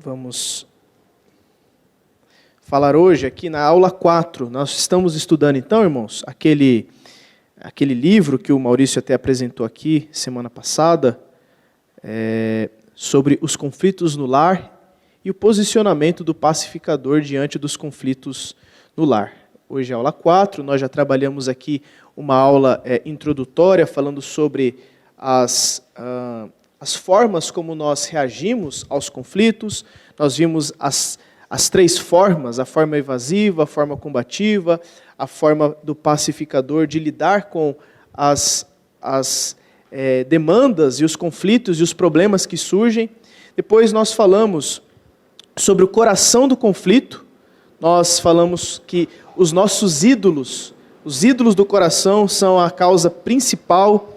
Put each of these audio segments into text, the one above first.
Vamos falar hoje aqui na aula 4. Nós estamos estudando então, irmãos, aquele livro que o Maurício até apresentou aqui semana passada, sobre os conflitos no lar e o posicionamento do pacificador diante dos conflitos no lar. Hoje é a aula 4, nós já trabalhamos aqui uma aula introdutória falando sobre as formas como nós reagimos aos conflitos. Nós vimos as três formas, a forma evasiva, a forma combativa, a forma do pacificador de lidar com as demandas e os conflitos e os problemas que surgem. Depois nós falamos sobre o coração do conflito. Nós falamos que os nossos ídolos, os ídolos do coração, são a causa principal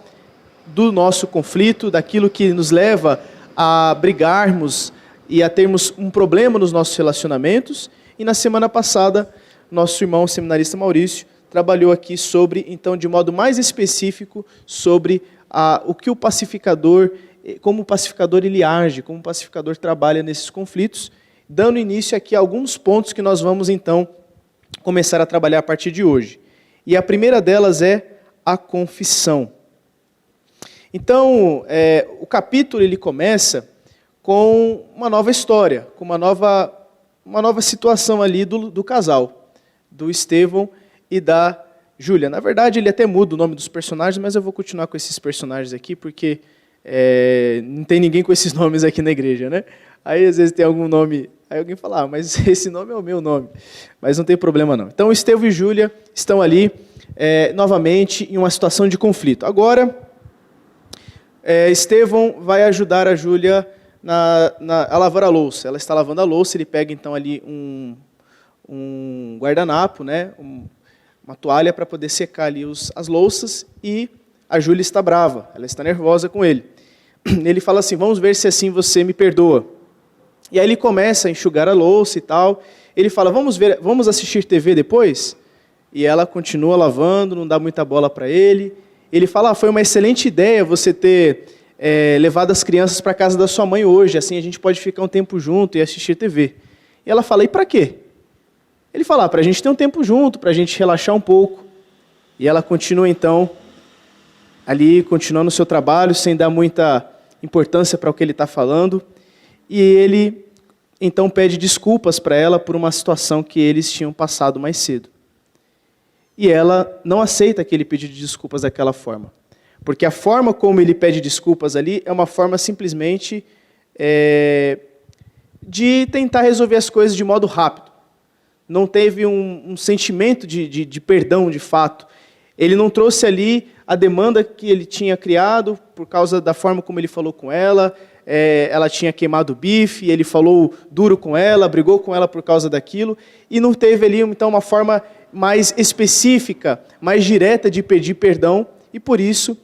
do nosso conflito, daquilo que nos leva a brigarmos e a termos um problema nos nossos relacionamentos. E na semana passada, nosso irmão seminarista Maurício trabalhou aqui sobre, então, de modo mais específico, sobre o que o pacificador, como o pacificador ele age, como o pacificador trabalha nesses conflitos, dando início aqui a alguns pontos que nós vamos, então, começar a trabalhar a partir de hoje. E a primeira delas é a confissão. Então, o capítulo ele começa com uma nova história, com uma nova situação ali do casal, do Estevão e da Júlia. Na verdade, ele até muda o nome dos personagens, mas eu vou continuar com esses personagens aqui, porque não tem ninguém com esses nomes aqui na igreja, né? Aí, às vezes, tem algum nome, aí alguém fala, mas esse nome é o meu nome. Mas não tem problema, não. Então, Estevão e Júlia estão ali, novamente, em uma situação de conflito. Agora, Estevão vai ajudar a Júlia a lavar a louça. Ela está lavando a louça, ele pega então ali um guardanapo, né, uma toalha para poder secar ali as louças, e a Júlia está brava, ela está nervosa com ele. Ele fala assim, vamos ver se assim você me perdoa. E aí ele começa a enxugar a louça e tal. Ele fala, vamos assistir TV depois? E ela continua lavando, não dá muita bola para ele. Ele fala, foi uma excelente ideia você ter levado as crianças para a casa da sua mãe hoje, assim a gente pode ficar um tempo junto e assistir TV. E ela fala, e para quê? Ele fala, para a gente ter um tempo junto, para a gente relaxar um pouco. E ela continua então, ali, continuando o seu trabalho, sem dar muita importância para o que ele está falando. E ele então pede desculpas para ela por uma situação que eles tinham passado mais cedo. E ela não aceita aquele pedido de desculpas daquela forma. Porque a forma como ele pede desculpas ali é uma forma simplesmente de tentar resolver as coisas de modo rápido. Não teve um sentimento de perdão de fato. Ele não trouxe ali a demanda que ele tinha criado por causa da forma como ele falou com ela. Ela tinha queimado o bife, ele falou duro com ela, brigou com ela por causa daquilo. E não teve ali então uma forma mais específica, mais direta de pedir perdão, e por isso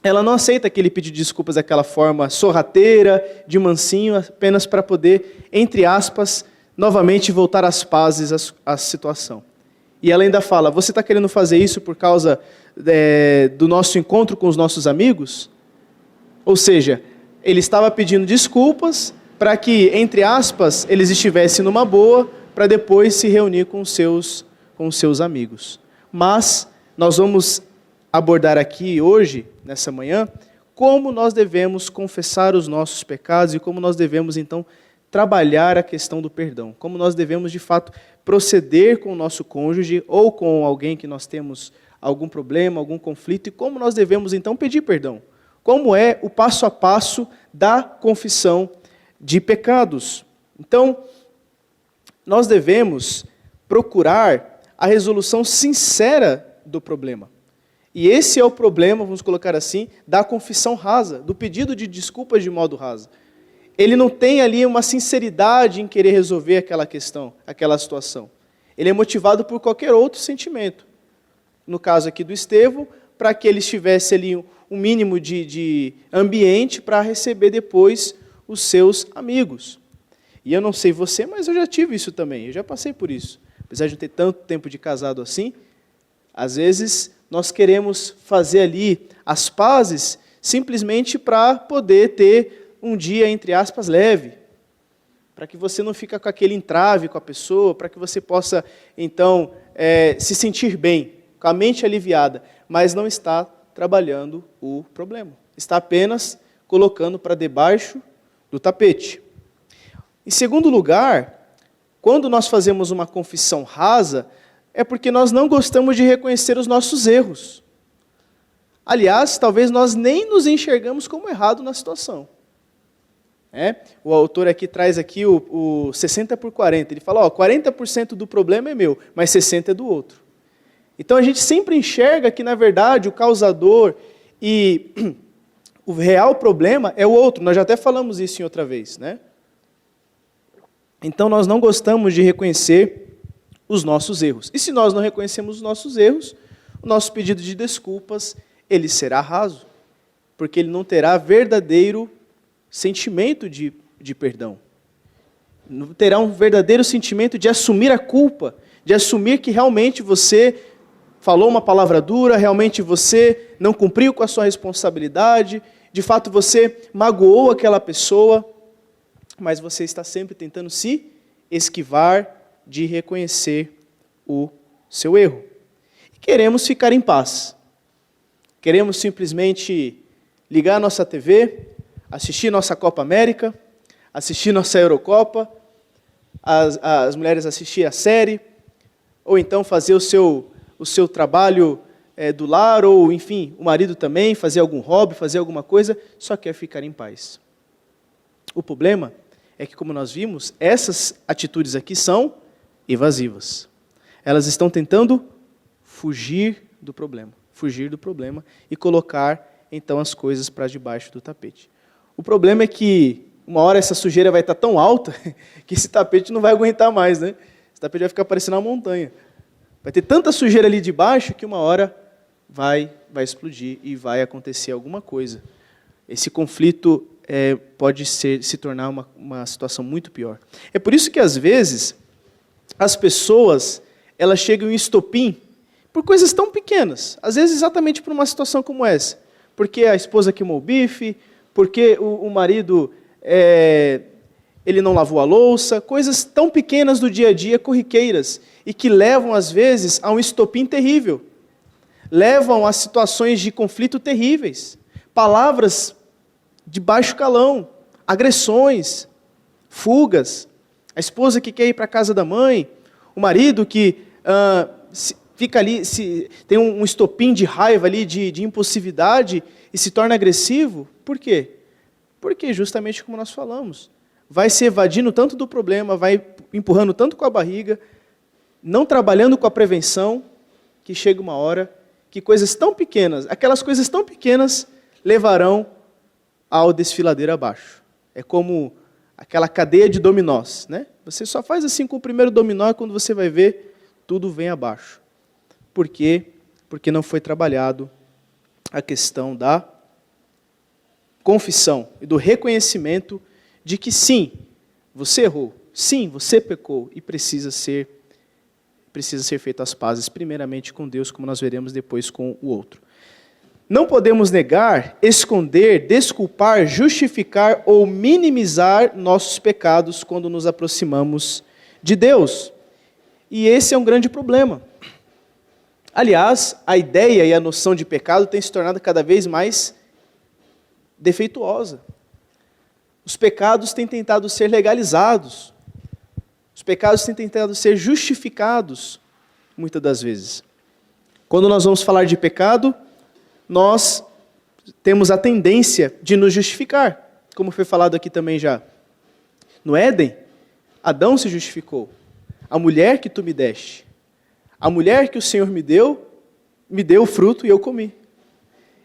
ela não aceita aquele pedido de desculpas daquela forma sorrateira, de mansinho, apenas para poder, entre aspas, novamente voltar às pazes à situação. E ela ainda fala, você está querendo fazer isso por causa do nosso encontro com os nossos amigos? Ou seja, ele estava pedindo desculpas para que, entre aspas, eles estivessem numa boa, para depois se reunir com os seus amigos. Mas nós vamos abordar aqui hoje, nessa manhã, como nós devemos confessar os nossos pecados e como nós devemos, então, trabalhar a questão do perdão. Como nós devemos, de fato, proceder com o nosso cônjuge ou com alguém que nós temos algum problema, algum conflito, e como nós devemos, então, pedir perdão. Como é o passo a passo da confissão de pecados. Então, nós devemos procurar a resolução sincera do problema. E esse é o problema, vamos colocar assim, da confissão rasa, do pedido de desculpas de modo raso. Ele não tem ali uma sinceridade em querer resolver aquela questão, aquela situação. Ele é motivado por qualquer outro sentimento. No caso aqui do Estevão, para que ele estivesse ali um mínimo de ambiente para receber depois os seus amigos. E eu não sei você, mas eu já tive isso também, eu já passei por isso. Apesar de não ter tanto tempo de casado assim, às vezes nós queremos fazer ali as pazes simplesmente para poder ter um dia, entre aspas, leve, para que você não fique com aquele entrave com a pessoa, para que você possa, então, se sentir bem, com a mente aliviada, mas não está trabalhando o problema. Está apenas colocando para debaixo do tapete. Em segundo lugar, quando nós fazemos uma confissão rasa, é porque nós não gostamos de reconhecer os nossos erros. Aliás, talvez nós nem nos enxergamos como errado na situação. O autor aqui traz aqui o 60 por 40. Ele fala, 40% do problema é meu, mas 60% é do outro. Então a gente sempre enxerga que, na verdade, o causador e o real problema é o outro. Nós já até falamos isso em outra vez, né? Então nós não gostamos de reconhecer os nossos erros. E se nós não reconhecemos os nossos erros, o nosso pedido de desculpas, ele será raso, porque ele não terá verdadeiro sentimento de perdão. Não terá um verdadeiro sentimento de assumir a culpa, de assumir que realmente você falou uma palavra dura, realmente você não cumpriu com a sua responsabilidade, de fato você magoou aquela pessoa, mas você está sempre tentando se esquivar de reconhecer o seu erro. E queremos ficar em paz. Queremos simplesmente ligar a nossa TV, assistir nossa Copa América, assistir nossa Eurocopa, as mulheres assistir a série, ou então fazer o seu trabalho do lar, ou enfim, o marido também, fazer algum hobby, fazer alguma coisa, só quer ficar em paz. O problema é que, como nós vimos, essas atitudes aqui são evasivas. Elas estão tentando fugir do problema e colocar, então, as coisas para debaixo do tapete. O problema é que, uma hora essa sujeira vai estar tão alta que esse tapete não vai aguentar mais, né? Esse tapete vai ficar parecendo uma montanha. Vai ter tanta sujeira ali debaixo que uma hora vai explodir e vai acontecer alguma coisa. Esse conflito pode se tornar uma situação muito pior. É por isso que, às vezes, as pessoas elas chegam em estopim por coisas tão pequenas. Às vezes, exatamente por uma situação como essa. Porque a esposa queimou o bife, porque o marido ele não lavou a louça, coisas tão pequenas do dia a dia, corriqueiras, e que levam, às vezes, a um estopim terrível. Levam a situações de conflito terríveis. Palavras de baixo calão, agressões, fugas, a esposa que quer ir para a casa da mãe, o marido que fica ali, tem um estopim de raiva ali, de impulsividade e se torna agressivo. Por quê? Porque justamente como nós falamos, vai se evadindo tanto do problema, vai empurrando tanto com a barriga, não trabalhando com a prevenção, que chega uma hora que coisas tão pequenas, aquelas coisas tão pequenas levarão ao desfiladeiro abaixo. É como aquela cadeia de dominós, né? Você só faz assim com o primeiro dominó e quando você vai ver, tudo vem abaixo. Por quê? Porque não foi trabalhado a questão da confissão e do reconhecimento de que sim, você errou, sim, você pecou e precisa ser feito as pazes primeiramente com Deus, como nós veremos depois com o outro. Não podemos negar, esconder, desculpar, justificar ou minimizar nossos pecados quando nos aproximamos de Deus. E esse é um grande problema. Aliás, a ideia e a noção de pecado tem se tornado cada vez mais defeituosa. Os pecados têm tentado ser legalizados. Os pecados têm tentado ser justificados, muitas das vezes. Quando nós vamos falar de pecado, nós temos a tendência de nos justificar, como foi falado aqui também já. No Éden, Adão se justificou. A mulher que tu me deste, a mulher que o Senhor me deu o fruto e eu comi.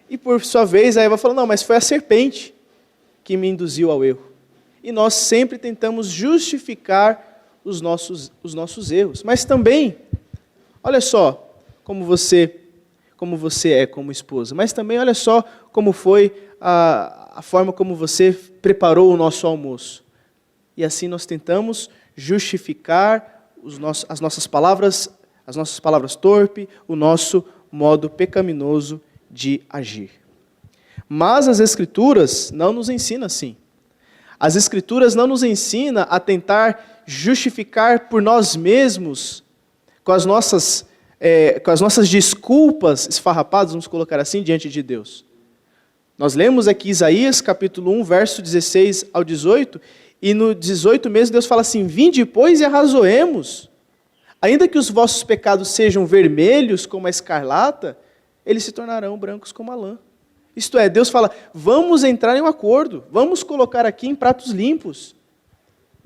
E por sua vez, a Eva falou, não, mas foi a serpente que me induziu ao erro. E nós sempre tentamos justificar os nossos erros. Mas também, olha só como você é como esposa, mas também olha só como foi a forma como você preparou o nosso almoço. E assim nós tentamos justificar as nossas palavras torpes, o nosso modo pecaminoso de agir. Mas as Escrituras não nos ensinam assim. As Escrituras não nos ensinam a tentar justificar por nós mesmos, com as nossas desculpas esfarrapadas, vamos colocar assim, diante de Deus. Nós lemos aqui Isaías, capítulo 1, verso 16 ao 18, e no 18 mesmo Deus fala assim: vinde, pois, e arrazoemos. Ainda que os vossos pecados sejam vermelhos como a escarlata, eles se tornarão brancos como a lã. Isto é, Deus fala, vamos entrar em um acordo, vamos colocar aqui em pratos limpos.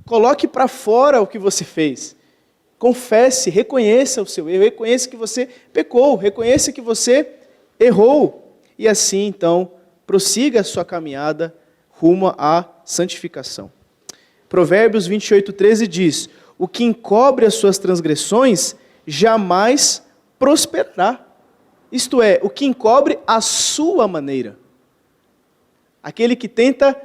Coloque para fora o que você fez. Confesse, reconheça o seu erro, reconheça que você pecou, reconheça que você errou. E assim, então, prossiga a sua caminhada rumo à santificação. Provérbios 28:13 diz: o que encobre as suas transgressões jamais prosperará. Isto é, o que encobre a sua maneira. Aquele que tenta,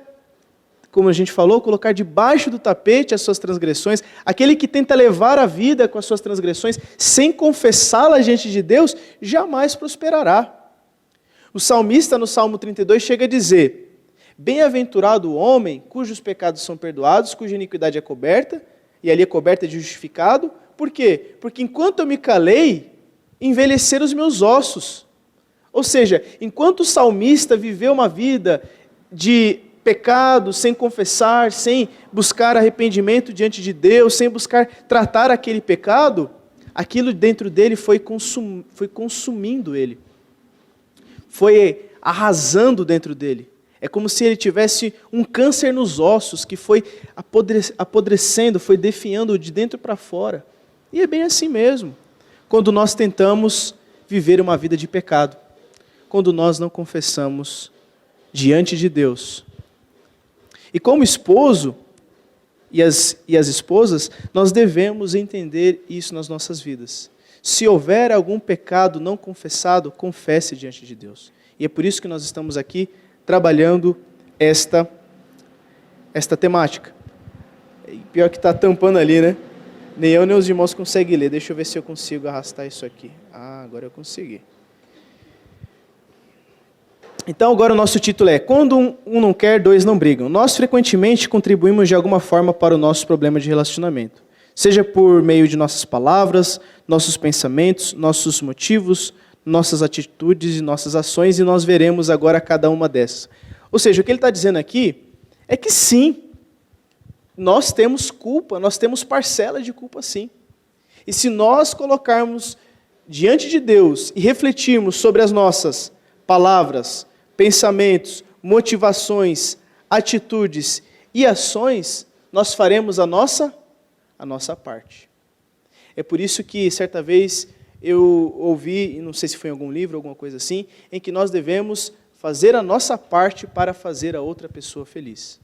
como a gente falou, colocar debaixo do tapete as suas transgressões, aquele que tenta levar a vida com as suas transgressões, sem confessá-la diante de Deus, jamais prosperará. O salmista, no Salmo 32, chega a dizer: bem-aventurado o homem cujos pecados são perdoados, cuja iniquidade é coberta, e ali é coberta de justificado. Por quê? Porque enquanto eu me calei, envelheceram os meus ossos. Ou seja, enquanto o salmista viveu uma vida de pecado, sem confessar, sem buscar arrependimento diante de Deus, sem buscar tratar aquele pecado, aquilo dentro dele foi consumindo ele. Foi arrasando dentro dele. É como se ele tivesse um câncer nos ossos que foi apodrecendo, foi definhando de dentro para fora. E é bem assim mesmo. Quando nós tentamos viver uma vida de pecado, quando nós não confessamos diante de Deus. E como esposo e as esposas, nós devemos entender isso nas nossas vidas. Se houver algum pecado não confessado, confesse diante de Deus. E é por isso que nós estamos aqui trabalhando esta temática. E pior que está tampando ali, né? Nem eu nem os irmãos conseguem ler. Deixa eu ver se eu consigo arrastar isso aqui. Ah, agora eu consegui. Então agora o nosso título é: quando um não quer, dois não brigam. Nós frequentemente contribuímos de alguma forma para o nosso problema de relacionamento. Seja por meio de nossas palavras, nossos pensamentos, nossos motivos, nossas atitudes e nossas ações, e nós veremos agora cada uma dessas. Ou seja, o que ele está dizendo aqui é que sim, nós temos culpa, nós temos parcela de culpa sim. E se nós colocarmos diante de Deus e refletirmos sobre as nossas palavras, pensamentos, motivações, atitudes e ações, nós faremos a nossa parte. É por isso que certa vez eu ouvi, não sei se foi em algum livro, alguma coisa assim, em que nós devemos fazer a nossa parte para fazer a outra pessoa feliz.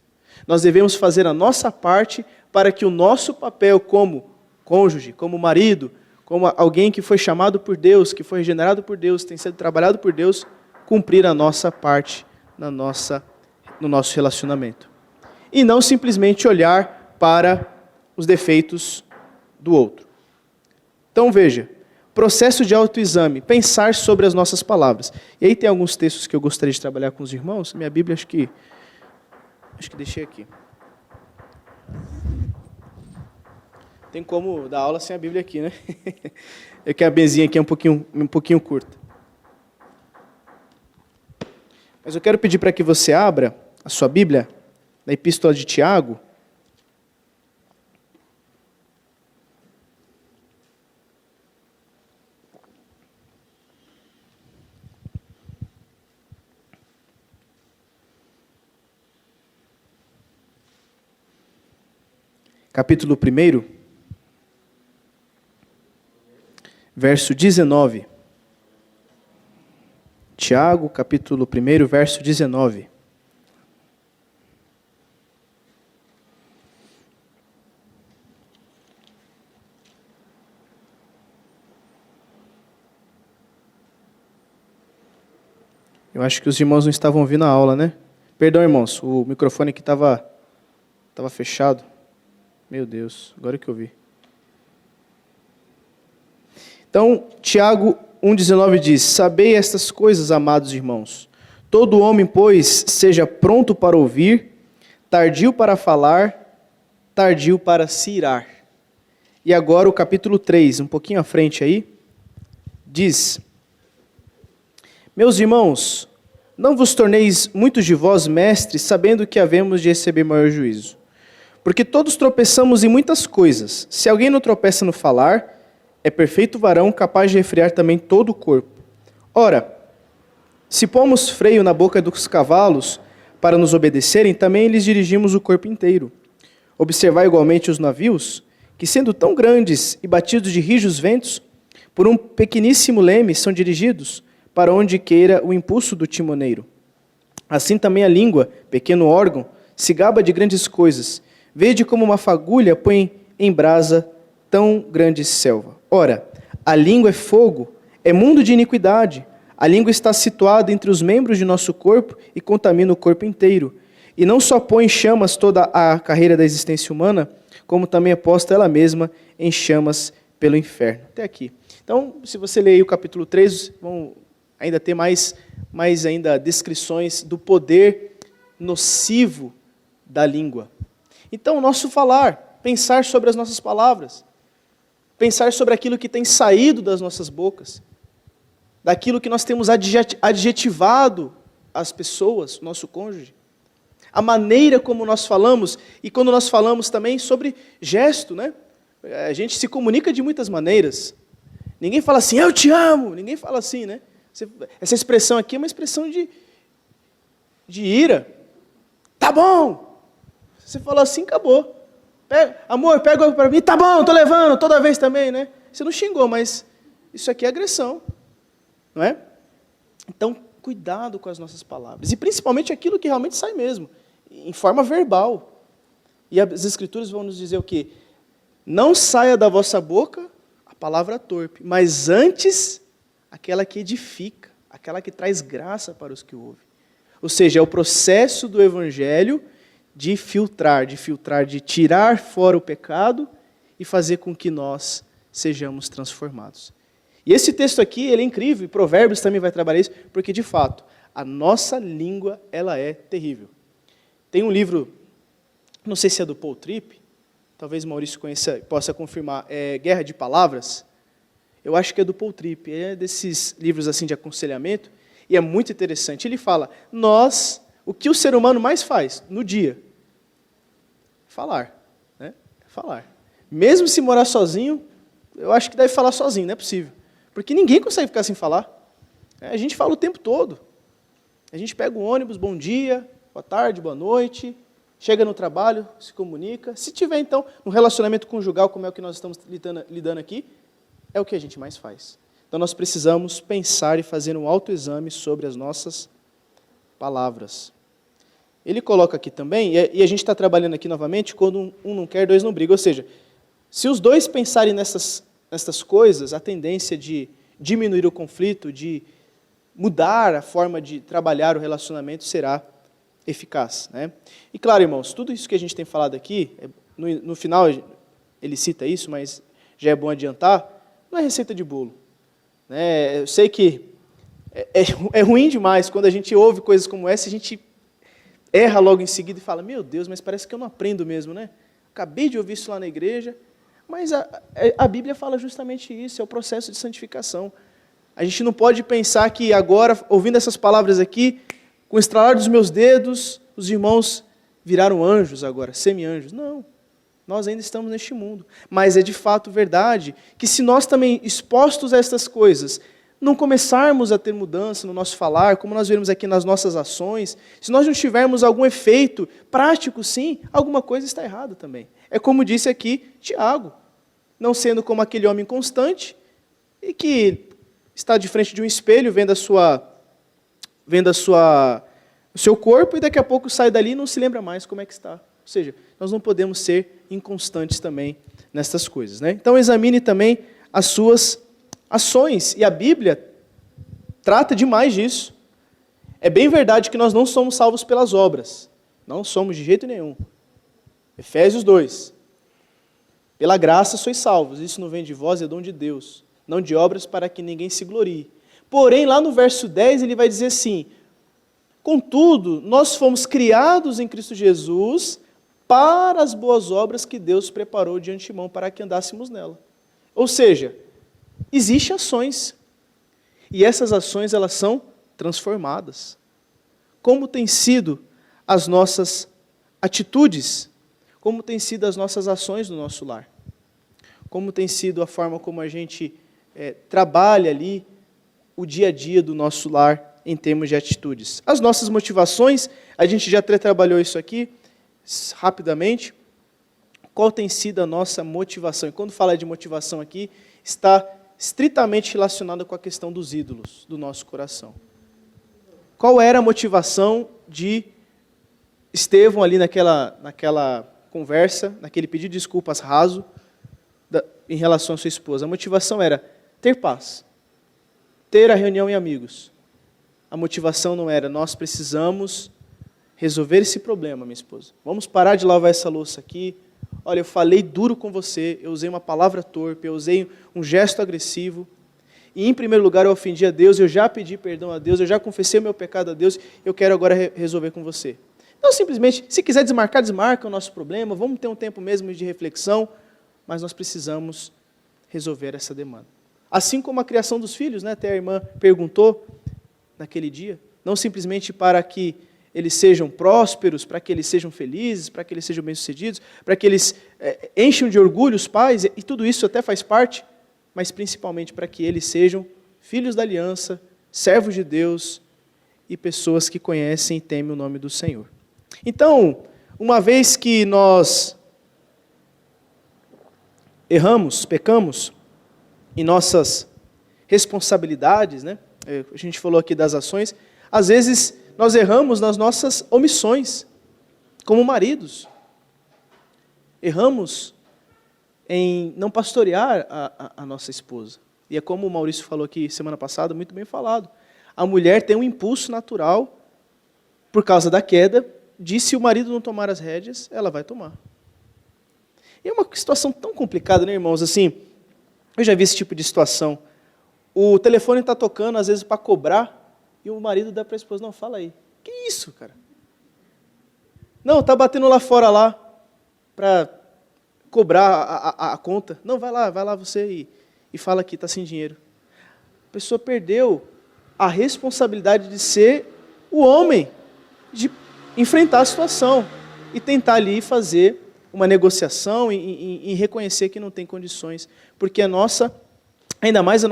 Nós devemos fazer a nossa parte para que o nosso papel como cônjuge, como marido, como alguém que foi chamado por Deus, que foi regenerado por Deus, tem sido trabalhado por Deus, cumprir a nossa parte no nosso relacionamento. E não simplesmente olhar para os defeitos do outro. Então veja, processo de autoexame, pensar sobre as nossas palavras. E aí tem alguns textos que eu gostaria de trabalhar com os irmãos. Minha Bíblia acho que deixei aqui. Tem como dar aula sem a Bíblia aqui, né? É que a benzinha aqui é um pouquinho curta. Mas eu quero pedir para que você abra a sua Bíblia na Epístola de Tiago. Capítulo 1, verso 19. Tiago, capítulo 1, verso 19. Eu acho que os irmãos não estavam ouvindo a aula, né? Perdão, irmãos, o microfone aqui estava fechado. Meu Deus, agora que eu vi. Então, Tiago 1,19 diz: sabei estas coisas, amados irmãos. Todo homem, pois, seja pronto para ouvir, tardio para falar, tardio para se irar. E agora o capítulo 3, um pouquinho à frente aí, diz: Meus irmãos, não vos torneis muitos de vós mestres, sabendo que havemos de receber maior juízo. Porque todos tropeçamos em muitas coisas. Se alguém não tropeça no falar, é perfeito varão, capaz de refrear também todo o corpo. Ora, se pomos freio na boca dos cavalos para nos obedecerem, também lhes dirigimos o corpo inteiro. Observai igualmente os navios, que sendo tão grandes e batidos de rijos ventos, por um pequeníssimo leme são dirigidos para onde queira o impulso do timoneiro. Assim também a língua, pequeno órgão, se gaba de grandes coisas. Vede como uma fagulha põe em brasa tão grande selva. Ora, a língua é fogo, é mundo de iniquidade. A língua está situada entre os membros de nosso corpo e contamina o corpo inteiro. E não só põe em chamas toda a carreira da existência humana, como também é posta ela mesma em chamas pelo inferno. Até aqui. Então, se você ler aí o capítulo 3, vão ainda ter mais ainda descrições do poder nocivo da língua. Então, o nosso falar, pensar sobre as nossas palavras, pensar sobre aquilo que tem saído das nossas bocas, daquilo que nós temos adjetivado às pessoas, nosso cônjuge, a maneira como nós falamos, e quando nós falamos também sobre gesto, né? A gente se comunica de muitas maneiras. Ninguém fala assim, eu te amo, ninguém fala assim, né? Essa expressão aqui é uma expressão de ira. Tá bom! Você fala assim, acabou. Amor, pega para mim, tá bom, tô levando, toda vez também, né? Você não xingou, mas isso aqui é agressão, não é? Então, cuidado com as nossas palavras. E principalmente aquilo que realmente sai mesmo, em forma verbal. E as Escrituras vão nos dizer o quê? Não saia da vossa boca a palavra torpe, mas antes aquela que edifica, aquela que traz graça para os que ouvem. Ou seja, é o processo do Evangelho de filtrar, de tirar fora o pecado e fazer com que nós sejamos transformados. E esse texto aqui, ele é incrível, e Provérbios também vai trabalhar isso, porque, de fato, a nossa língua, ela é terrível. Tem um livro, não sei se é do Paul Tripp, talvez Maurício conheça, possa confirmar, é Guerra de Palavras. Eu acho que é do Paul Tripp, é desses livros assim de aconselhamento, e é muito interessante. Ele fala, o que o ser humano mais faz no dia? Falar, né? Falar. Mesmo se morar sozinho, eu acho que deve falar sozinho, não é possível. Porque ninguém consegue ficar sem falar. A gente fala o tempo todo. A gente pega o ônibus, bom dia, boa tarde, boa noite, chega no trabalho, se comunica. Se tiver, então, um relacionamento conjugal, como é o que nós estamos lidando aqui, é o que a gente mais faz. Então, nós precisamos pensar e fazer um autoexame sobre as nossas palavras. Ele coloca aqui também, e a gente está trabalhando aqui novamente, quando um não quer, dois não brigam. Ou seja, se os dois pensarem nessas coisas, a tendência de diminuir o conflito, de mudar a forma de trabalhar o relacionamento será eficaz, né? E claro, irmãos, tudo isso que a gente tem falado aqui, no final ele cita isso, mas já é bom adiantar, não é receita de bolo, né? Eu sei que é ruim demais quando a gente ouve coisas como essa, a gente erra logo em seguida e fala, meu Deus, mas parece que eu não aprendo mesmo, né? Acabei de ouvir isso lá na igreja, mas a Bíblia fala justamente isso, é o processo de santificação. A gente não pode pensar que agora, ouvindo essas palavras aqui, com o estralar dos meus dedos, os irmãos viraram anjos agora, semi-anjos. Não, nós ainda estamos neste mundo. Mas é de fato verdade que se nós também, expostos a estas coisas, não começarmos a ter mudança no nosso falar, como nós vemos aqui nas nossas ações, se nós não tivermos algum efeito prático, sim, alguma coisa está errada também. É como disse aqui Tiago, não sendo como aquele homem constante e que está de frente de um espelho vendo o seu corpo e daqui a pouco sai dali e não se lembra mais como é que está. Ou seja, nós não podemos ser inconstantes também nestas coisas, né? Então examine também as suas ações, e a Bíblia trata demais disso. É bem verdade que nós não somos salvos pelas obras, não somos de jeito nenhum. Efésios 2, pela graça sois salvos, isso não vem de vós, é dom de Deus, não de obras para que ninguém se glorie. Porém, lá no verso 10, ele vai dizer assim, Contudo, nós fomos criados em Cristo Jesus para as boas obras que Deus preparou de antemão para que andássemos nela. Ou seja, existem ações, e essas ações elas são transformadas. Como têm sido as nossas atitudes? Como têm sido as nossas ações no nosso lar? Como tem sido a forma como a gente trabalha ali o dia a dia do nosso lar em termos de atitudes? As nossas motivações, a gente já até trabalhou isso aqui rapidamente. Qual tem sido a nossa motivação? E quando fala de motivação aqui, está estritamente relacionada com a questão dos ídolos do nosso coração. Qual era a motivação de Estevão ali naquela conversa, naquele pedido de desculpas raso em relação à sua esposa? A motivação era ter paz, ter a reunião em amigos. A motivação não era, nós precisamos resolver esse problema, minha esposa. Vamos parar de lavar essa louça aqui. Olha, eu falei duro com você, eu usei uma palavra torpe, eu usei um gesto agressivo. E, em primeiro lugar, eu ofendi a Deus, eu já pedi perdão a Deus, eu já confessei o meu pecado a Deus, eu quero agora resolver com você. Não simplesmente, se quiser desmarcar, desmarca o nosso problema, vamos ter um tempo mesmo de reflexão, mas nós precisamos resolver essa demanda. Assim como a criação dos filhos, né? Até a irmã perguntou naquele dia, não simplesmente para que eles sejam prósperos, para que eles sejam felizes, para que eles sejam bem-sucedidos, para que eles encham de orgulho os pais, e tudo isso até faz parte, mas principalmente para que eles sejam filhos da aliança, servos de Deus e pessoas que conhecem e temem o nome do Senhor. Então, uma vez que nós erramos, pecamos em nossas responsabilidades, né? A gente falou aqui das ações, às vezes nós erramos nas nossas omissões, como maridos. Erramos em não pastorear a nossa esposa. E é como o Maurício falou aqui semana passada, muito bem falado. A mulher tem um impulso natural, por causa da queda, de se o marido não tomar as rédeas, ela vai tomar. E é uma situação tão complicada, né, irmãos? Assim, eu já vi esse tipo de situação. O telefone está tocando, às vezes, para cobrar, e o marido dá para a esposa, não, fala aí. Que isso, cara? Não, está batendo lá fora lá, para cobrar a conta. Não, vai lá você e fala que está sem dinheiro. A pessoa perdeu a responsabilidade de ser o homem, de enfrentar a situação e tentar ali fazer uma negociação e reconhecer que não tem condições. Porque ainda mais eu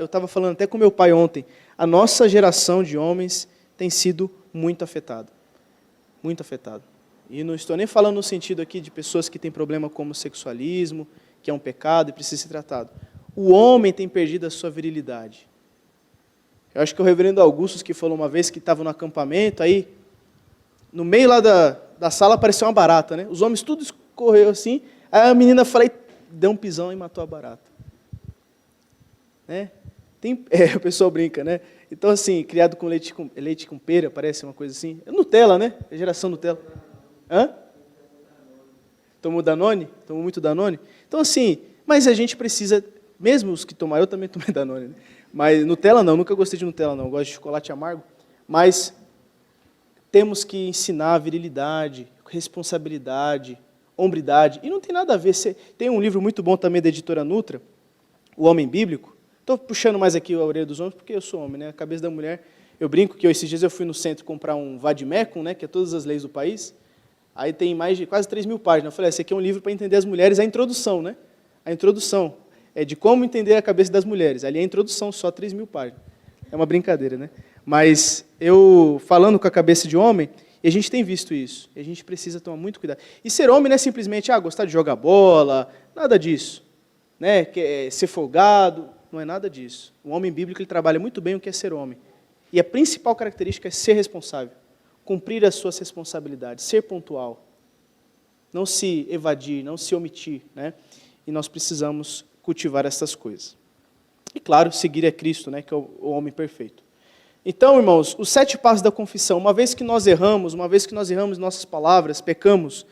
estava falando até com meu pai ontem, a nossa geração de homens tem sido muito afetada. Muito afetada. E não estou nem falando no sentido aqui de pessoas que têm problema como sexualismo, que é um pecado e precisa ser tratado. O homem tem perdido a sua virilidade. Eu acho que o reverendo Augusto que falou uma vez que estava no acampamento, aí no meio lá da sala apareceu uma barata, né? Os homens tudo escorreu assim, aí a menina deu um pisão e matou a barata. Né? O pessoal brinca, né? Então, assim, criado com leite com pera, parece uma coisa assim. É Nutella, né? É geração Nutella. Hã? Tomou Danone? Tomou muito Danone? Então, assim, mas a gente precisa, mesmo os que tomaram, eu também tomei Danone, né? Mas Nutella não, nunca gostei de Nutella não, gosto de chocolate amargo. Mas temos que ensinar virilidade, responsabilidade, hombridade. E não tem nada a ver. Tem um livro muito bom também da editora Nutra, O Homem Bíblico. Estou puxando mais aqui a orelha dos homens, porque eu sou homem, né? A cabeça da mulher. Eu brinco que esses dias eu fui no centro comprar um vademecum, né? Que é todas as leis do país. Aí tem mais de quase 3.000 páginas. Eu falei, esse aqui é um livro para entender as mulheres, a introdução, né? A introdução é de como entender a cabeça das mulheres. Ali é a introdução, só 3.000 páginas. É uma brincadeira, né? Mas eu, falando com a cabeça de homem, e a gente tem visto isso, e a gente precisa tomar muito cuidado. E ser homem não é simplesmente gostar de jogar bola, nada disso. Né? Ser folgado, não é nada disso. O homem bíblico ele trabalha muito bem o que é ser homem. E a principal característica é ser responsável, cumprir as suas responsabilidades, ser pontual, não se evadir, não se omitir. Né? E nós precisamos cultivar essas coisas. E, claro, seguir a Cristo, né, que é o homem perfeito. Então, irmãos, os 7 passos da confissão, uma vez que nós erramos em nossas palavras, pecamos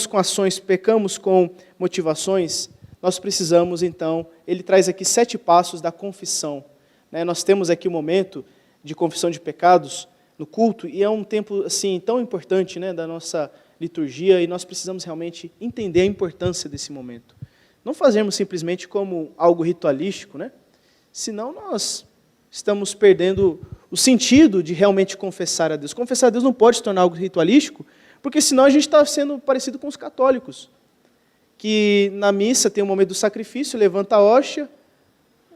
com ações, pecamos com motivações, nós precisamos, então, ele traz aqui 7 passos da confissão. Né? Nós temos aqui o momento de confissão de pecados no culto, e é um tempo assim tão importante, né, da nossa liturgia, e nós precisamos realmente entender a importância desse momento. Não fazermos simplesmente como algo ritualístico, né? Senão nós estamos perdendo o sentido de realmente confessar a Deus. Confessar a Deus não pode se tornar algo ritualístico, porque senão a gente está sendo parecido com os católicos, que na missa tem o momento do sacrifício, levanta a hóstia,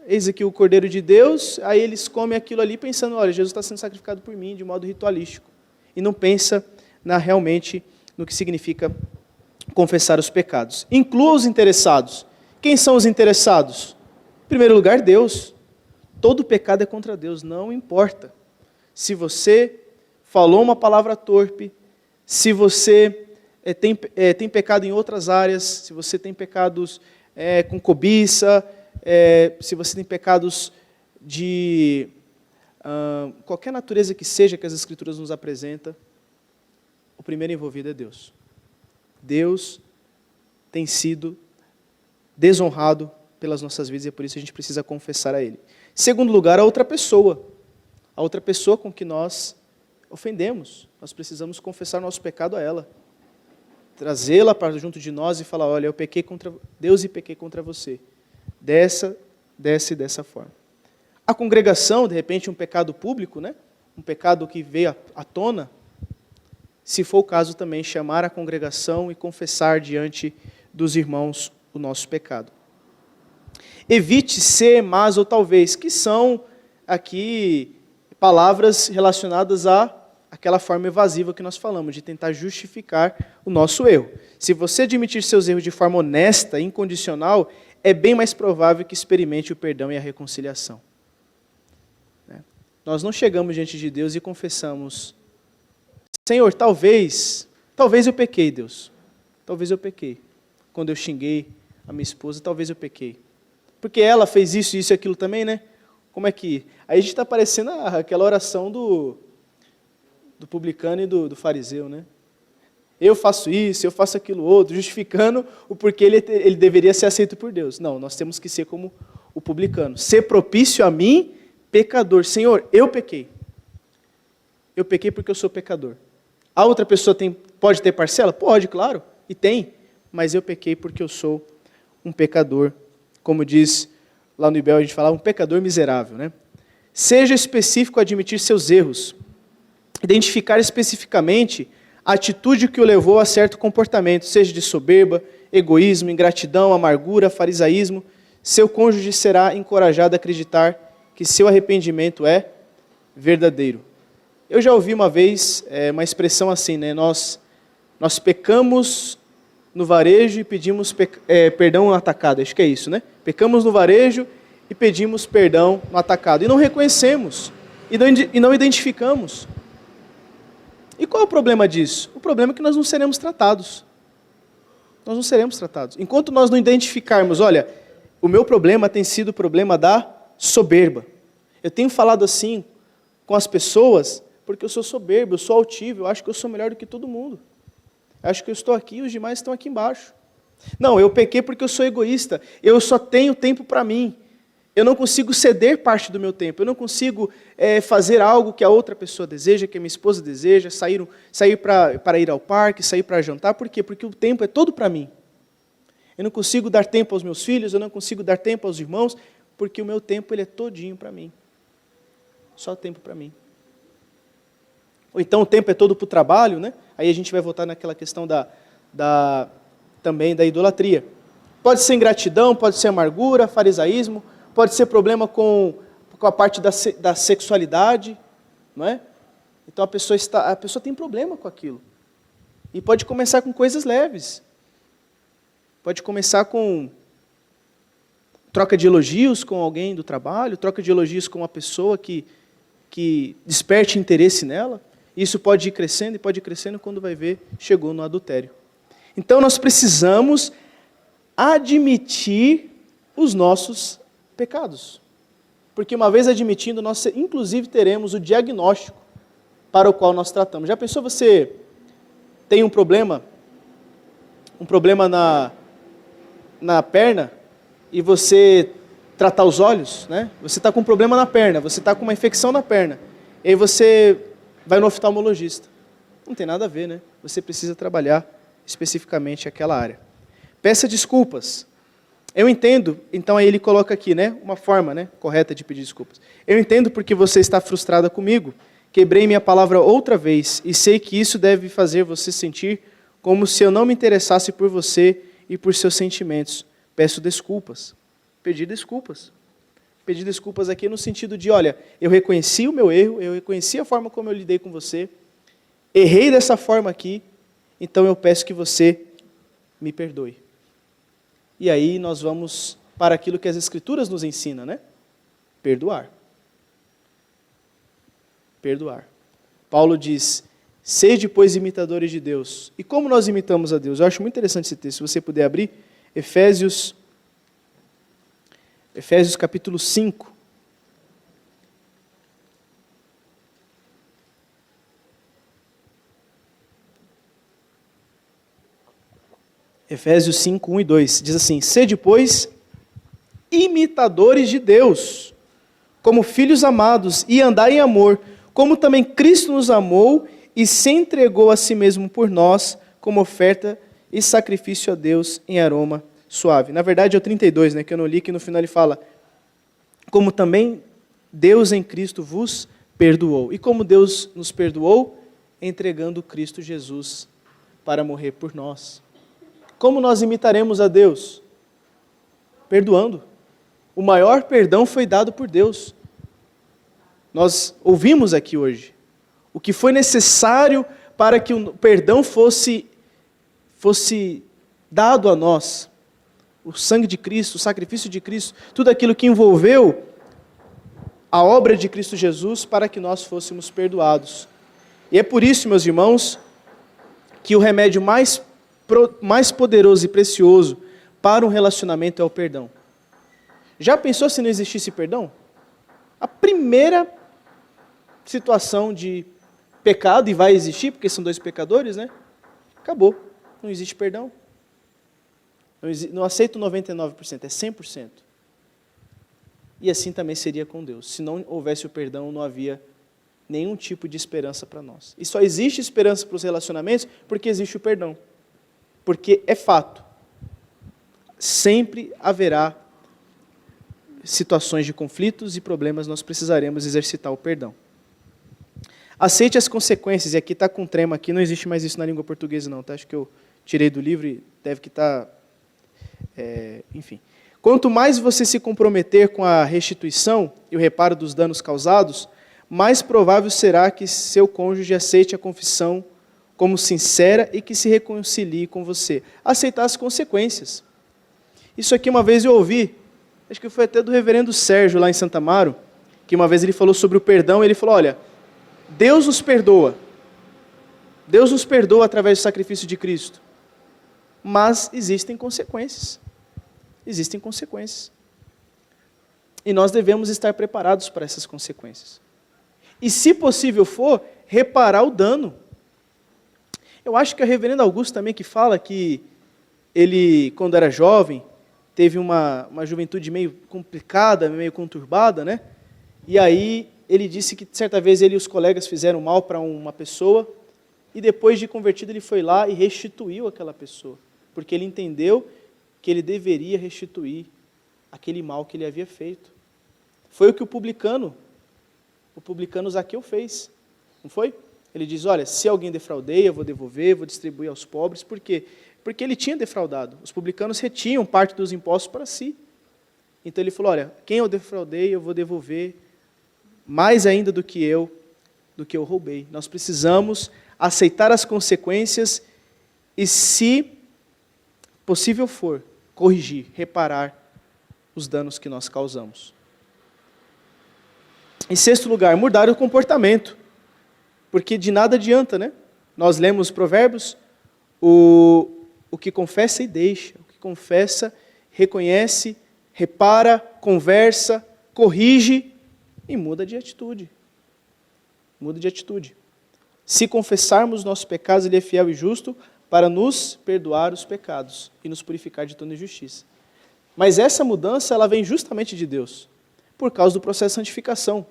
eis aqui o Cordeiro de Deus, aí eles comem aquilo ali pensando, olha, Jesus está sendo sacrificado por mim, de modo ritualístico. E não pensa realmente no que significa confessar os pecados. Inclua os interessados. Quem são os interessados? Em primeiro lugar, Deus. Todo pecado é contra Deus, não importa. Se você falou uma palavra torpe, se você tem pecado em outras áreas, se você tem pecados com cobiça, se você tem pecados de qualquer natureza que seja que as Escrituras nos apresentam, o primeiro envolvido é Deus. Deus tem sido desonrado pelas nossas vidas e é por isso que a gente precisa confessar a Ele. Em segundo lugar, a outra pessoa com que nós ofendemos. Nós precisamos confessar nosso pecado a ela. Trazê-la para junto de nós e falar, olha, eu pequei contra Deus e pequei contra você. Dessa forma. A congregação, de repente, um pecado público, né? Um pecado que veio à tona, se for o caso também, chamar a congregação e confessar diante dos irmãos o nosso pecado. Evite ser, mas ou talvez, que são aqui palavras relacionadas àquela forma evasiva que nós falamos, de tentar justificar o nosso erro. Se você admitir seus erros de forma honesta, incondicional, é bem mais provável que experimente o perdão e a reconciliação. Nós não chegamos diante de Deus e confessamos, Senhor, talvez eu pequei, Deus. Talvez eu pequei. Quando eu xinguei a minha esposa, talvez eu pequei. Porque ela fez isso e aquilo também, né? Como é que... Aí a gente está parecendo aquela oração do publicano e do fariseu, né? Eu faço isso, eu faço aquilo outro, justificando o porquê ele deveria ser aceito por Deus. Não, nós temos que ser como o publicano. Ser propício a mim, pecador. Senhor, eu pequei. Eu pequei porque eu sou pecador. A outra pessoa pode ter parcela? Pode, claro, e tem. Mas eu pequei porque eu sou um pecador. Como diz lá no IBEL, a gente fala, um pecador miserável, né? Seja específico a admitir seus erros. Identificar especificamente a atitude que o levou a certo comportamento, seja de soberba, egoísmo, ingratidão, amargura, farisaísmo. Seu cônjuge será encorajado a acreditar que seu arrependimento é verdadeiro. Eu já ouvi uma vez uma expressão assim, né? Nós pecamos no varejo e pedimos perdão no atacado. Acho que é isso, né? Pecamos no varejo e pedimos perdão no atacado. E não reconhecemos, e não identificamos. E qual é o problema disso? O problema é que nós não seremos tratados. Nós não seremos tratados. Enquanto nós não identificarmos, olha, o meu problema tem sido o problema da soberba. Eu tenho falado assim com as pessoas porque eu sou soberbo, eu sou altivo, eu acho que eu sou melhor do que todo mundo. Eu acho que eu estou aqui e os demais estão aqui embaixo. Não, eu pequei porque eu sou egoísta. Eu só tenho tempo para mim. Eu não consigo ceder parte do meu tempo. Eu não consigo fazer algo que a outra pessoa deseja, que a minha esposa deseja, sair para ir ao parque, sair para jantar. Por quê? Porque o tempo é todo para mim. Eu não consigo dar tempo aos meus filhos, eu não consigo dar tempo aos irmãos, porque o meu tempo ele é todinho para mim. Só tempo para mim. Ou então o tempo é todo para o trabalho, né? Aí a gente vai voltar naquela questão também da idolatria. Pode ser ingratidão, pode ser amargura, farisaísmo, pode ser problema com a parte da sexualidade, não é? Então a pessoa tem problema com aquilo. E pode começar com coisas leves. Pode começar com troca de elogios com alguém do trabalho, troca de elogios com uma pessoa que desperte interesse nela. Isso pode ir crescendo e pode ir crescendo quando vai ver, chegou no adultério. Então nós precisamos admitir os nossos pecados. Porque uma vez admitindo, nós inclusive teremos o diagnóstico para o qual nós tratamos. Já pensou você tem um problema na perna e você tratar os olhos, né? Você está com um problema na perna, você está com uma infecção na perna. E aí você vai no oftalmologista. Não tem nada a ver, né? Você precisa trabalhar especificamente aquela área. Peça desculpas. Eu entendo, então aí ele coloca aqui, né, uma forma, né, correta de pedir desculpas. Eu entendo porque você está frustrada comigo. Quebrei minha palavra outra vez e sei que isso deve fazer você sentir como se eu não me interessasse por você e por seus sentimentos. Peço desculpas. Pedir desculpas. Pedir desculpas aqui no sentido de, olha, eu reconheci o meu erro, eu reconheci a forma como eu lidei com você, errei dessa forma aqui, então eu peço que você me perdoe. E aí nós vamos para aquilo que as Escrituras nos ensinam, né? Perdoar. Perdoar. Paulo diz, sede, pois, imitadores de Deus. E como nós imitamos a Deus? Eu acho muito interessante esse texto. Se você puder abrir, Efésios capítulo 5. Efésios 5, 1 e 2. Diz assim, sede, pois, imitadores de Deus, como filhos amados, e andai em amor, como também Cristo nos amou e se entregou a si mesmo por nós, como oferta e sacrifício a Deus em aroma suave. Na verdade é o 32, né, que eu não li, que no final ele fala, como também Deus em Cristo vos perdoou. E como Deus nos perdoou? Entregando Cristo Jesus para morrer por nós. Como nós imitaremos a Deus? Perdoando. O maior perdão foi dado por Deus. Nós ouvimos aqui hoje. O que foi necessário para que o perdão fosse dado a nós. O sangue de Cristo, o sacrifício de Cristo, tudo aquilo que envolveu a obra de Cristo Jesus para que nós fôssemos perdoados. E é por isso, meus irmãos, que o remédio mais poderoso e precioso para um relacionamento é o perdão. Já pensou se não existisse perdão? A primeira situação de pecado, e vai existir, porque são dois pecadores, né? Acabou. Não existe perdão. Não aceito 99%, é 100%. E assim também seria com Deus. Se não houvesse o perdão, não havia nenhum tipo de esperança para nós. E só existe esperança para os relacionamentos porque existe o perdão. Porque é fato. Sempre haverá situações de conflitos e problemas, nós precisaremos exercitar o perdão. Aceite as consequências, e aqui está com trema, aqui não existe mais isso na língua portuguesa não, tá? Acho que eu tirei do livro e deve que estar... enfim. Quanto mais você se comprometer com a restituição e o reparo dos danos causados, mais provável será que seu cônjuge aceite a confissão como sincera e que se reconcilie com você. Aceitar as consequências. Isso aqui uma vez eu ouvi, acho que foi até do reverendo Sérgio lá em Santa Amaro, que uma vez ele falou sobre o perdão, e ele falou, olha, Deus nos perdoa. Deus nos perdoa através do sacrifício de Cristo. Mas existem consequências. Existem consequências. E nós devemos estar preparados para essas consequências. E, se possível for, reparar o dano. Eu acho que é o reverendo Augusto também que fala que ele, quando era jovem, teve uma juventude meio complicada, meio conturbada, né? E aí ele disse que certa vez ele e os colegas fizeram mal para uma pessoa, e depois de convertido ele foi lá e restituiu aquela pessoa, porque ele entendeu que ele deveria restituir aquele mal que ele havia feito. Foi o que o publicano Zaqueu fez, não foi? Ele diz, olha, se alguém defraudei, eu vou devolver, vou distribuir aos pobres. Por quê? Porque ele tinha defraudado. Os publicanos retinham parte dos impostos para si. Então ele falou, olha, quem eu defraudei, eu vou devolver mais ainda do que eu roubei. Nós precisamos aceitar as consequências e, se possível for, corrigir, reparar os danos que nós causamos. Em sexto lugar, mudar o comportamento. Porque de nada adianta, né? Nós lemos Provérbios, o que confessa e deixa, o que confessa, reconhece, repara, conversa, corrige e muda de atitude. Muda de atitude. Se confessarmos nossos pecados, Ele é fiel e justo para nos perdoar os pecados e nos purificar de toda injustiça. Mas essa mudança, ela vem justamente de Deus, por causa do processo de santificação.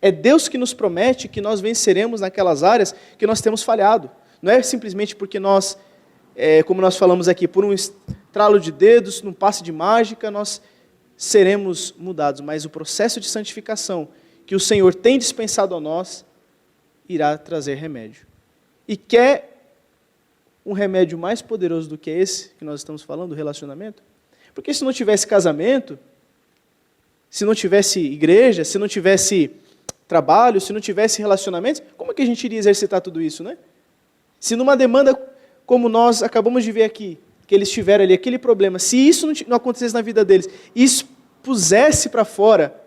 É Deus que nos promete que nós venceremos naquelas áreas que nós temos falhado. Não é simplesmente porque nós, como nós falamos aqui, por um estralo de dedos, num passe de mágica, nós seremos mudados. Mas o processo de santificação que o Senhor tem dispensado a nós, irá trazer remédio. E quer um remédio mais poderoso do que esse que nós estamos falando, do relacionamento? Porque se não tivesse casamento, se não tivesse igreja, se não tivesse trabalho, se não tivesse relacionamentos, como é que a gente iria exercitar tudo isso, né? Se numa demanda como nós acabamos de ver aqui, que eles tiveram ali aquele problema, se isso não acontecesse na vida deles, e expusesse para fora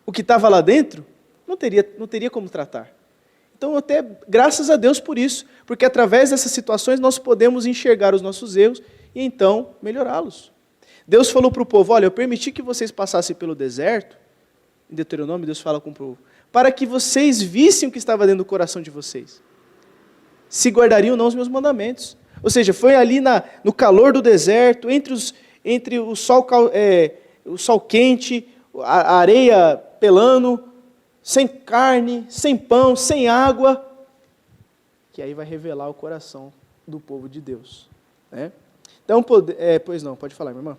o que estava lá dentro, não teria como tratar. Então, até graças a Deus por isso, porque através dessas situações nós podemos enxergar os nossos erros e então melhorá-los. Deus falou para o povo, olha, eu permiti que vocês passassem pelo deserto, em Deuteronômio Deus fala com o povo, para que vocês vissem o que estava dentro do coração de vocês. Se guardariam ou não os meus mandamentos. Ou seja, foi ali no calor do deserto, entre o sol quente, a areia pelando, sem carne, sem pão, sem água, que aí vai revelar o coração do povo de Deus. Né? Então, pois não, pode falar, minha irmã.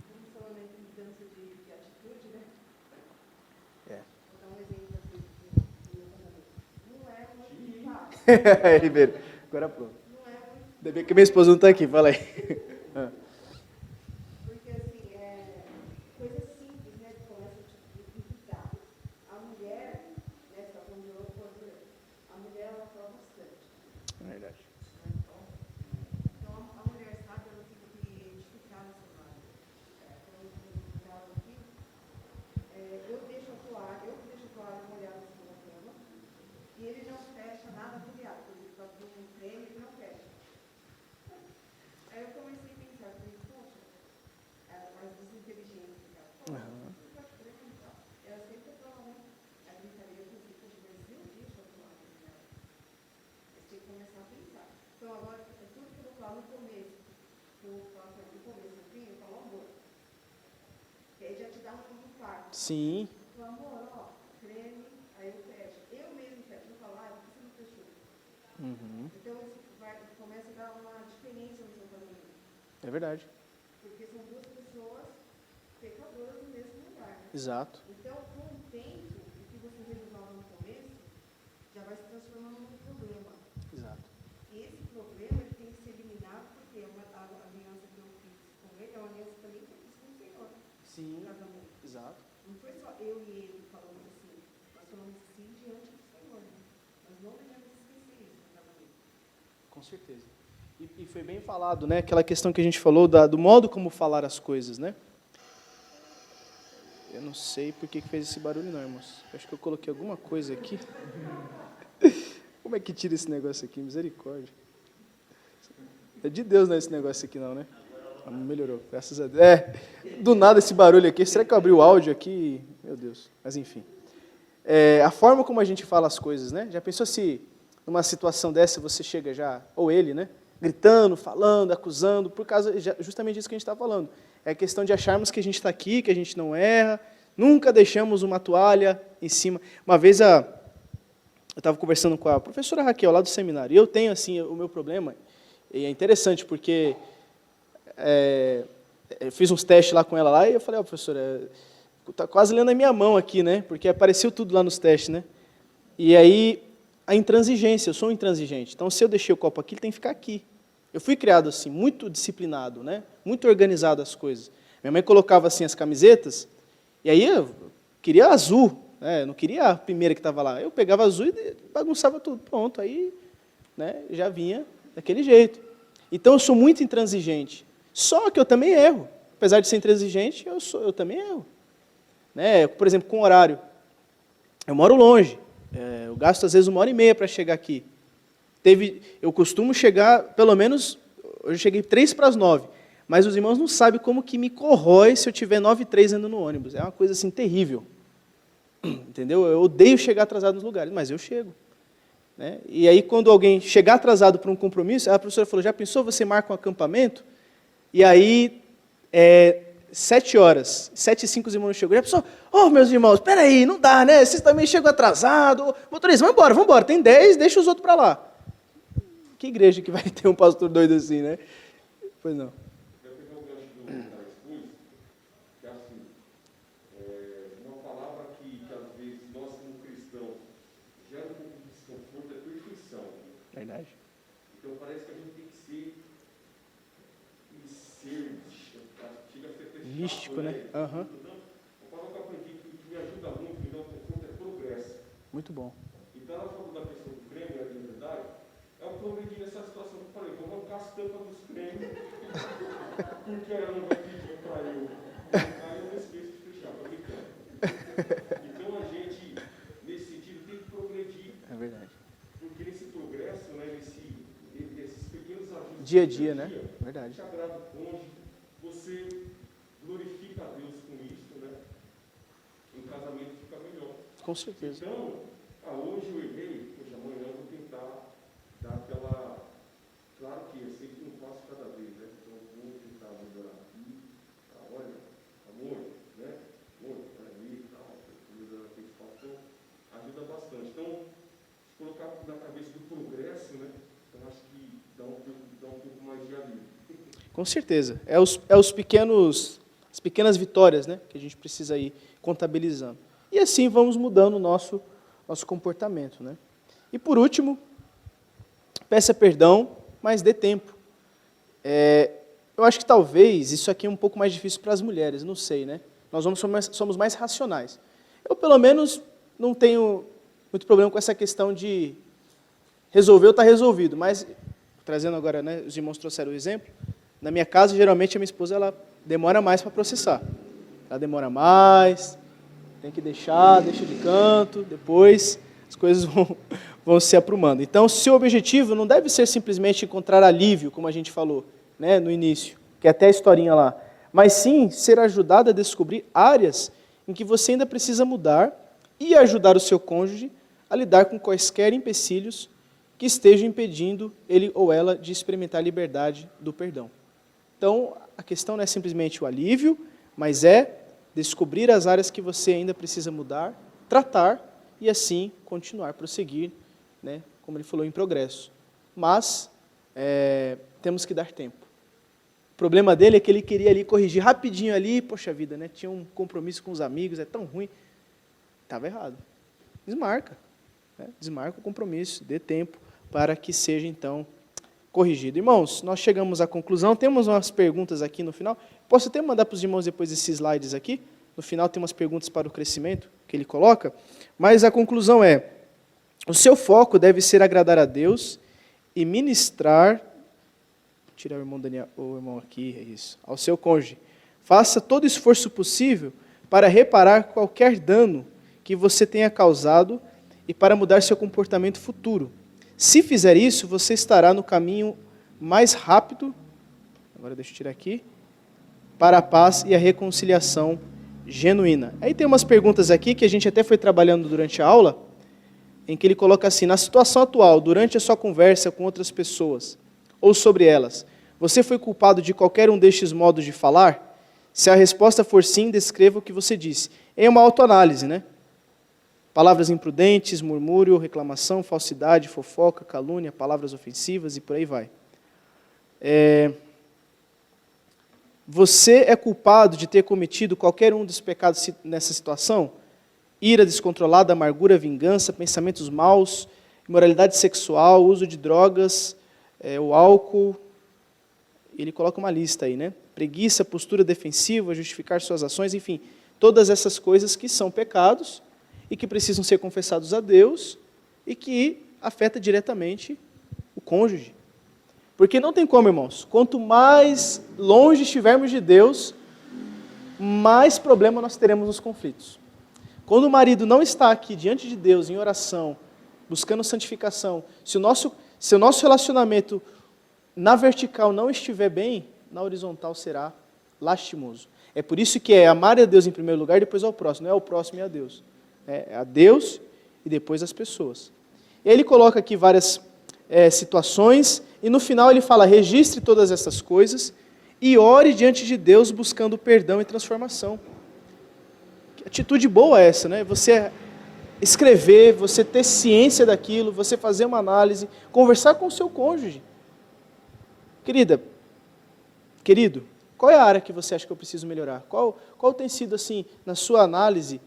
Vamos falar de mudança de atitude, né? Vou dar um exemplo aqui do meu casamento. Não é muito fácil. Ribeiro, agora pronto. Não é muito. Ainda bem que minha esposa não está aqui, fala aí. Porque, assim, coisa simples, né? Que começa a implicar. A mulher, né? Só quando eu a mulher, ela fala bastante. É verdade. Então, a mulher sabe, ela tem que edificar nessa área. Quando eu falo aqui, eu deixo a toalha molhada em cima da cama, e ele não fecha nada molhado. Por exemplo, está com um creme, ele não fecha. Aí eu comecei a pensar, falei, poxa, ela é mais desinteligente. Ela sempre fala, né? A brincadeira, eu pensei, poxa, mas eu deixo a toalha molhada. Você tem que começar a pensar. Então, agora, tudo que eu vou falar no começo, que eu falo no começo, assim, eu falo amor. Que aí já te dá um parto. Sim. O amor, ó, creme, aí eu fecho. Eu mesmo fecho. Eu falo, por que você não fechou? Então, isso começa a dar uma diferença no seu casamento. É verdade. Porque são duas pessoas pecadoras no mesmo lugar. Né? Exato. Então, com o tempo, o que você resolve no começo, já vai se transformando num problema. Exato. E esse problema ele tem que ser eliminado porque a aliança que eu fiz com ele é uma aliança também que eu fiz com o Senhor. Sim. No casamento. Exato. Não foi só eu e ele falando assim, nós falamos assim diante do Senhor. Né? Nós não devemos esquecer isso no casamento. Com certeza. E foi bem falado, né? Aquela questão que a gente falou do modo como falar as coisas, né? Eu não sei por que fez esse barulho não, irmãos. Acho que eu coloquei alguma coisa aqui. Como é que tira esse negócio aqui? Misericórdia. É de Deus não é esse negócio aqui não, né? Melhorou, graças a Deus. Do nada esse barulho aqui. Será que eu abri o áudio aqui? Meu Deus. Mas enfim. A forma como a gente fala as coisas, né? Já pensou se numa situação dessa você chega já, ou ele, né? Gritando, falando, acusando, por causa justamente disso que a gente está falando. É a questão de acharmos que a gente está aqui, que a gente não erra, nunca deixamos uma toalha em cima. Uma vez eu estava conversando com a professora Raquel, lá do seminário, e eu tenho, assim, o meu problema, e é interessante, porque eu fiz uns testes lá com ela, lá, e eu falei, professora, está quase lendo a minha mão aqui, né? Porque apareceu tudo lá nos testes, né? E aí, a intransigência, eu sou um intransigente, então se eu deixei o copo aqui, ele tem que ficar aqui. Eu fui criado assim, muito disciplinado, né? Muito organizado as coisas. Minha mãe colocava assim as camisetas, e aí eu queria azul, né? Eu não queria a primeira que estava lá. Eu pegava azul e bagunçava tudo. Pronto, aí, né, já vinha daquele jeito. Então eu sou muito intransigente. Só que eu também erro. Apesar de ser intransigente, eu também erro. Né? Por exemplo, com horário. Eu moro longe. Eu gasto às vezes 1h30 para chegar aqui. Eu costumo chegar, pelo menos, eu cheguei 8:55, mas os irmãos não sabem como que me corrói se eu tiver 9:03 andando no ônibus. É uma coisa assim terrível. Entendeu? Eu odeio chegar atrasado nos lugares, mas eu chego. Né? E aí, quando alguém chegar atrasado para um compromisso, a professora falou, já pensou, você marca um acampamento, e aí 7h, 7h05 os irmãos chegou. E a pessoa, meus irmãos, peraí, não dá, né? Vocês também chegam atrasados. Motorista, vamos embora. Tem 10, deixa os outros para lá. Que igreja que vai ter um pastor doido assim, né? Pois não. Eu peguei um gancho do Cara Expus, que é assim, uma palavra que às vezes nós como cristãos gera um pouco de desconforto é perfeição. Verdade. Então parece que a gente tem que ser chega a ser até Místico, né? Uhum. Então, a palavra que eu aprendi que me ajuda muito, me dá um conforto, é progresso. Muito bom. Então, ela falou da questão do creme, da liberdade, é o progredir nessa situação que eu falei, vou arrancar as tampas dos cremes, porque ela não vai pedir para eu. Aí eu não esqueço de fechar, para brincando. Então, a gente, nesse sentido, tem que progredir. É verdade. Porque nesse progresso, né, esses pequenos ajustes. Dia a dia, né? Verdade. Te agrada o cônjuge, você glorifica a Deus com isso, né? Um casamento fica melhor. Com certeza. Então, hoje eu errei, hoje amanhã eu vou tentar dar aquela. Claro que eu sei que não faço cada vez, né? Então eu vou tentar mudar aqui, olha, amor, né? Amor, peraí, tal, mudando aqui, então ajuda bastante. Então, se colocar na cabeça do progresso, né? Então acho que dá um pouco mais de alívio. Com certeza. As pequenas vitórias, né, que a gente precisa ir contabilizando. E assim vamos mudando o nosso comportamento, né? E por último, peça perdão, mas dê tempo. Eu acho que talvez isso aqui é um pouco mais difícil para as mulheres, não sei, né? Nós somos mais racionais. Eu, pelo menos, não tenho muito problema com essa questão de resolveu, está resolvido. Mas, trazendo agora, né, os irmãos trouxeram o exemplo, na minha casa, geralmente, a minha esposa ela demora mais para processar. Ela demora mais, tem que deixa de canto, depois as coisas vão se aprumando. Então, seu objetivo não deve ser simplesmente encontrar alívio, como a gente falou, né, no início, que é até a historinha lá, mas sim ser ajudado a descobrir áreas em que você ainda precisa mudar e ajudar o seu cônjuge a lidar com quaisquer empecilhos que estejam impedindo ele ou ela de experimentar a liberdade do perdão. Então, a questão não é simplesmente o alívio, mas é descobrir as áreas que você ainda precisa mudar, tratar e assim continuar, prosseguir, né, como ele falou, em progresso. Mas temos que dar tempo. O problema dele é que ele queria ali corrigir rapidinho ali, poxa vida, né, tinha um compromisso com os amigos, é tão ruim. Estava errado. Desmarca. Né, desmarca o compromisso, dê tempo para que seja então corrigido. Irmãos, nós chegamos à conclusão, temos umas perguntas aqui no final. Posso até mandar para os irmãos depois esses slides aqui? No final tem umas perguntas para o crescimento que ele coloca. Mas a conclusão é, o seu foco deve ser agradar a Deus e ministrar, vou tirar o irmão Daniel, o irmão aqui, é isso, ao seu cônjuge. Faça todo o esforço possível para reparar qualquer dano que você tenha causado e para mudar seu comportamento futuro. Se fizer isso, você estará no caminho mais rápido, agora deixa eu tirar aqui, para a paz e a reconciliação genuína. Aí tem umas perguntas aqui que a gente até foi trabalhando durante a aula, em que ele coloca assim, na situação atual, durante a sua conversa com outras pessoas, ou sobre elas, você foi culpado de qualquer um destes modos de falar? Se a resposta for sim, descreva o que você disse. É uma autoanálise, né? Palavras imprudentes, murmúrio, reclamação, falsidade, fofoca, calúnia, palavras ofensivas e por aí vai. Você é culpado de ter cometido qualquer um dos pecados nessa situação? Ira descontrolada, amargura, vingança, pensamentos maus, imoralidade sexual, uso de drogas, o álcool. Ele coloca uma lista aí, né? Preguiça, postura defensiva, justificar suas ações, enfim, todas essas coisas que são pecados e que precisam ser confessados a Deus e que afeta diretamente o cônjuge. Porque não tem como, irmãos, quanto mais longe estivermos de Deus, mais problema nós teremos nos conflitos. Quando o marido não está aqui diante de Deus, em oração, buscando santificação, se o nosso relacionamento na vertical não estiver bem, na horizontal será lastimoso. É por isso que é amar a Deus em primeiro lugar e depois ao próximo. Não é ao próximo e a Deus. É a Deus e depois as pessoas. E aí ele coloca aqui várias situações e no final ele fala, registre todas essas coisas e ore diante de Deus buscando perdão e transformação. Que atitude boa é essa, né? Você escrever, você ter ciência daquilo, você fazer uma análise, conversar com o seu cônjuge. Querido, qual é a área que você acha que eu preciso melhorar? Qual tem sido, assim, na sua análise,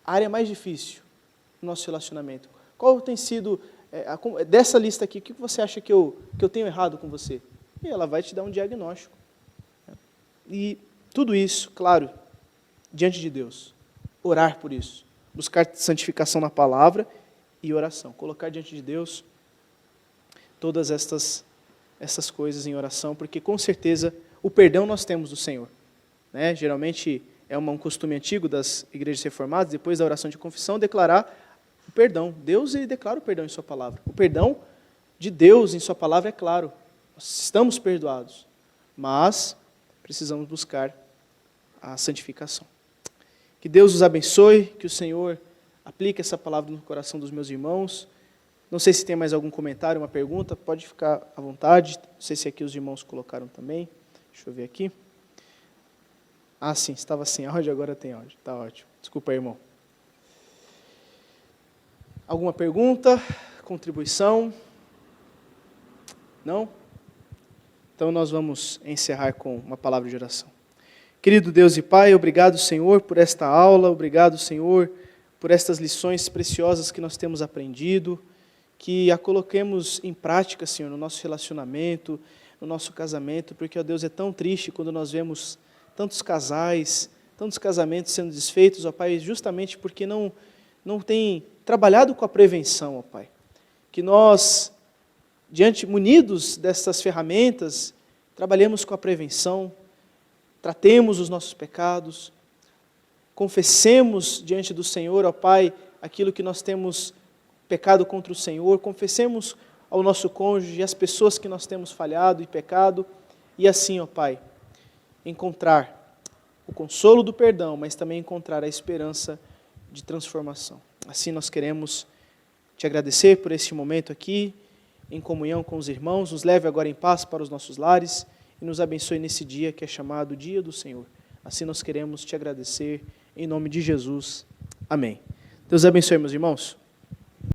a área mais difícil no nosso relacionamento? Qual tem sido, dessa lista aqui, o que você acha que eu tenho errado com você? E ela vai te dar um diagnóstico. E tudo isso, claro, diante de Deus. Orar por isso. Buscar santificação na palavra e oração. Colocar diante de Deus todas essas coisas em oração, porque com certeza o perdão nós temos do Senhor. Né? Geralmente é um costume antigo das igrejas reformadas, depois da oração de confissão, declarar o perdão. Deus, ele declara o perdão em sua palavra. O perdão de Deus em sua palavra é claro. Nós estamos perdoados, mas precisamos buscar a santificação. Que Deus os abençoe, que o Senhor aplique essa palavra no coração dos meus irmãos. Não sei se tem mais algum comentário, uma pergunta, pode ficar à vontade. Não sei se aqui os irmãos colocaram também. Deixa eu ver aqui. Ah, sim, estava sem áudio, agora tem áudio. Está ótimo. Desculpa aí, irmão. Alguma pergunta? Contribuição? Não? Então nós vamos encerrar com uma palavra de oração. Querido Deus e Pai, obrigado, Senhor, por esta aula. Obrigado, Senhor, por estas lições preciosas que nós temos aprendido. Que a coloquemos em prática, Senhor, no nosso relacionamento, no nosso casamento, porque, ó Deus, é tão triste quando nós vemos tantos casais, tantos casamentos sendo desfeitos, ó Pai, justamente porque não tem trabalhado com a prevenção, ó Pai. Que nós, munidos dessas ferramentas, trabalhemos com a prevenção, tratemos os nossos pecados, confessemos diante do Senhor, ó Pai, aquilo que nós temos pecado contra o Senhor, confessemos ao nosso cônjuge e às pessoas que nós temos falhado e pecado, e assim, ó Pai, encontrar o consolo do perdão, mas também encontrar a esperança de transformação. Assim nós queremos te agradecer por este momento aqui, em comunhão com os irmãos, nos leve agora em paz para os nossos lares e nos abençoe nesse dia que é chamado Dia do Senhor. Assim nós queremos te agradecer, em nome de Jesus. Amém. Deus abençoe, meus irmãos.